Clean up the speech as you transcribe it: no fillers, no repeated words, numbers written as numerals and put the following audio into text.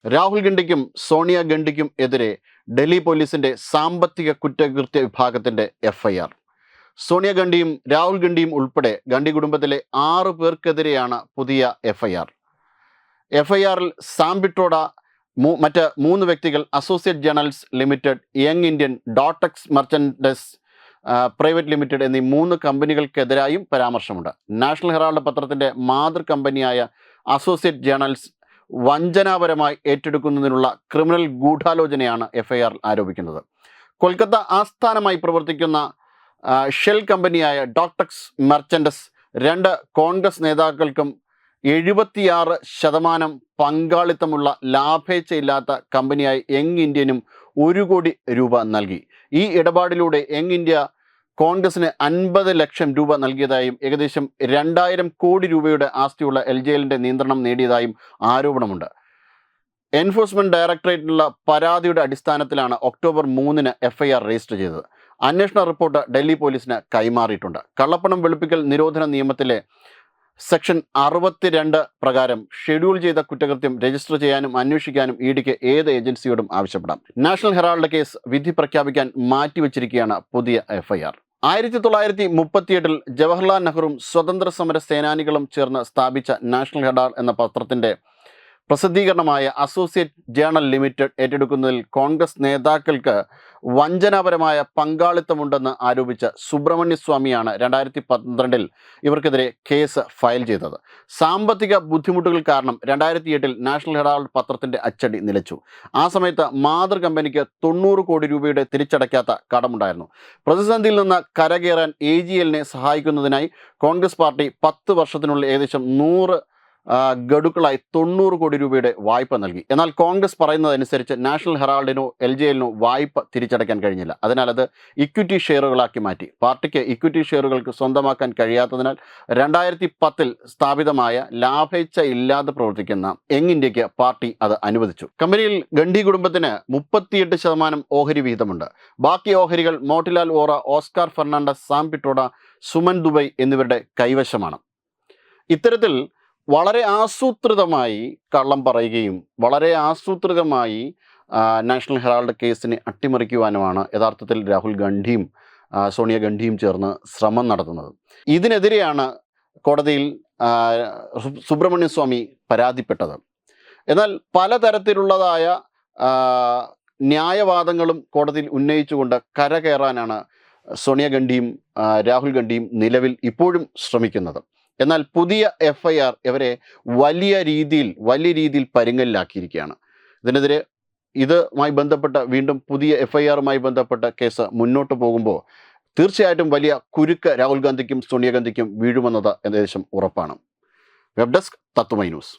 രാഹുൽ ഗാന്ധിക്കും സോണിയ ഗാന്ധിക്കും എതിരെ ഡൽഹി പോലീസിന്റെ സാമ്പത്തിക കുറ്റകൃത്യ വിഭാഗത്തിന്റെ എഫ്ഐആർ. സോണിയ ഗാന്ധിയും രാഹുൽ ഗാന്ധിയും ഉൾപ്പെടെ ഗാന്ധി കുടുംബത്തിലെ 6 പേർക്കെതിരെയാണ് പുതിയ എഫ്ഐആർ. എഫ്ഐആറിൽ സാം പിട്രോഡ, മറ്റ് 3 വ്യക്തികൾ, associate journals limited, young Indian, ഡോട്ടെക്സ് merchandise private limited എന്നീ 3 കമ്പനികൾക്കെതിരായും പരാമർശമുണ്ട്. നാഷണൽ ഹെറാൾഡ് പത്രത്തിന്റെ മാതൃ കമ്പനിയായ അസോസിയേറ്റ് ജേണൽസ് വഞ്ചനാപരമായി ഏറ്റെടുക്കുന്നതിനുള്ള ക്രിമിനൽ ഗൂഢാലോചനയാണ് എഫ്ഐആർ ആരോപിക്കുന്നത്. കൊൽക്കത്ത ആസ്ഥാനമായി പ്രവർത്തിക്കുന്ന ഷെൽ കമ്പനിയായ ഡോട്ടെക്സ് മെർച്ചൻഡൈസ് 2 കോൺഗ്രസ് നേതാക്കൾക്കും 76% പങ്കാളിത്തമുള്ള ലാഭേച്ഛയില്ലാത്ത കമ്പനിയായ യങ് ഇന്ത്യനും 1 കോടി രൂപ നൽകി. ഈ ഇടപാടിലൂടെ യങ് ഇന്ത്യ കോൺഗ്രസിന് 50 ലക്ഷം രൂപ നൽകിയതായും ഏകദേശം 2000 കോടി രൂപയുടെ ആസ്തിയുള്ള LJLന്റെ നിയന്ത്രണം നേടിയതായും ആരോപണമുണ്ട്. എൻഫോഴ്സ്മെന്റ് ഡയറക്ടറേറ്റിനുള്ള പരാതിയുടെ അടിസ്ഥാനത്തിലാണ് ഒക്ടോബർ 3 എഫ്ഐആർ രജിസ്റ്റർ ചെയ്തത്. അന്വേഷണ റിപ്പോർട്ട് ഡൽഹി പോലീസിന് കൈമാറിയിട്ടുണ്ട്. കള്ളപ്പണം വെളുപ്പിക്കൽ നിരോധന നിയമത്തിലെ സെക്ഷൻ 62 പ്രകാരം ഷെഡ്യൂൾ ചെയ്ത കുറ്റകൃത്യം രജിസ്റ്റർ ചെയ്യാനും അന്വേഷിക്കാനും ഇഡിക്ക് ഏത് ഏജൻസിയോടും ആവശ്യപ്പെടാം. നാഷണൽ ഹെറാൾഡ് കേസ് വിധി പ്രഖ്യാപിക്കാൻ മാറ്റിവെച്ചിരിക്കുകയാണ് പുതിയ എഫ്ഐആർ. 1938 ജവഹർലാൽ നെഹ്റുവും സ്വതന്ത്ര സമര സേനാനികളും ചേർന്ന് സ്ഥാപിച്ച നാഷണൽ ഹെറാൾഡ് എന്ന പത്രത്തിന്റെ പ്രസിദ്ധീകരണമായ അസോസിയേറ്റ് ജേണൽ ലിമിറ്റഡ് ഏറ്റെടുക്കുന്നതിൽ കോൺഗ്രസ് നേതാക്കൾക്ക് വഞ്ചനാപരമായ പങ്കാളിത്തമുണ്ടെന്ന് ആരോപിച്ച സുബ്രഹ്മണ്യ സ്വാമിയാണ് 2012 ഇവർക്കെതിരെ കേസ് ഫയൽ ചെയ്തത്. സാമ്പത്തിക ബുദ്ധിമുട്ടുകൾ കാരണം 2008 നാഷണൽ ഹെറാൾഡ് പത്രത്തിന്റെ അച്ചടി നിലച്ചു. ആ സമയത്ത് മാതൃ കമ്പനിക്ക് 90 കോടി രൂപയുടെ തിരിച്ചടയ്ക്കാത്ത കടമുണ്ടായിരുന്നു. പ്രതിസന്ധിയിൽ നിന്ന് കരകയറാൻ AGLനെ സഹായിക്കുന്നതിനായി കോൺഗ്രസ് പാർട്ടി 10 വർഷത്തിനുള്ളിൽ ഏകദേശം 100 ഗഡുക്കളായി 90 കോടി രൂപയുടെ വായ്പ നൽകി. എന്നാൽ കോൺഗ്രസ് പറയുന്നതനുസരിച്ച് നാഷണൽ ഹെറാൾഡിനോ LJLനോ വായ്പ തിരിച്ചടയ്ക്കാൻ കഴിഞ്ഞില്ല. അതിനാൽ അത് ഇക്വിറ്റി ഷെയറുകളാക്കി മാറ്റി. പാർട്ടിക്ക് ഇക്വിറ്റി ഷെയറുകൾക്ക് സ്വന്തമാക്കാൻ കഴിയാത്തതിനാൽ 2010 സ്ഥാപിതമായ ലാഭേച്ഛ ഇല്ലാതെ പ്രവർത്തിക്കുന്ന യങ് ഇന്ത്യക്ക് പാർട്ടി അത് അനുവദിച്ചു. കമ്പനിയിൽ ഗാന്ധി കുടുംബത്തിന് 38% ഓഹരി വിഹിതമുണ്ട്. ബാക്കി ഓഹരികൾ മോട്ടിലാൽ വോറ, ഓസ്കാർ ഫെർണാണ്ടസ്, സാം പിട്രോഡ, സുമൻ ദുബൈ എന്നിവരുടെ കൈവശമാണ്. ഇത്തരത്തിൽ വളരെ ആസൂത്രിതമായി കള്ളം പറയുകയും വളരെ ആസൂത്രിതമായി നാഷണൽ ഹെറാൾഡ് കേസിനെ അട്ടിമറിക്കുവാനുമാണ് യഥാർത്ഥത്തിൽ രാഹുൽ ഗാന്ധിയും സോണിയ ഗാന്ധിയും ചേർന്ന് ശ്രമം നടത്തുന്നത്. ഇതിനെതിരെയാണ് കോടതിയിൽ സുബ്രഹ്മണ്യ സ്വാമി പരാതിപ്പെട്ടത്. എന്നാൽ പലതരത്തിലുള്ളതായ ന്യായവാദങ്ങളും കോടതിയിൽ ഉന്നയിച്ചുകൊണ്ട് കരകയറാനാണ് സോണിയ ഗാന്ധിയും രാഹുൽ ഗാന്ധിയും നിലവിൽ ഇപ്പോഴും ശ്രമിക്കുന്നത്. എന്നാൽ പുതിയ എഫ്ഐആർ ഇവരെ വലിയ രീതിയിൽ പരുങ്ങലിലാക്കിയിരിക്കുകയാണ്. ഇതിനെതിരെ ഇതുമായി ബന്ധപ്പെട്ട വീണ്ടും പുതിയ എഫ്ഐആറുമായി ബന്ധപ്പെട്ട കേസ് മുന്നോട്ട് പോകുമ്പോൾ തീർച്ചയായിട്ടും വലിയ കുരുക്ക് രാഹുൽ ഗാന്ധിക്കും സോണിയ ഗാന്ധിക്കും വീഴുമെന്നത് ഏകദേശം ഉറപ്പാണ്. വെബ് ഡെസ്ക് തത്വമൈ ന്യൂസ്.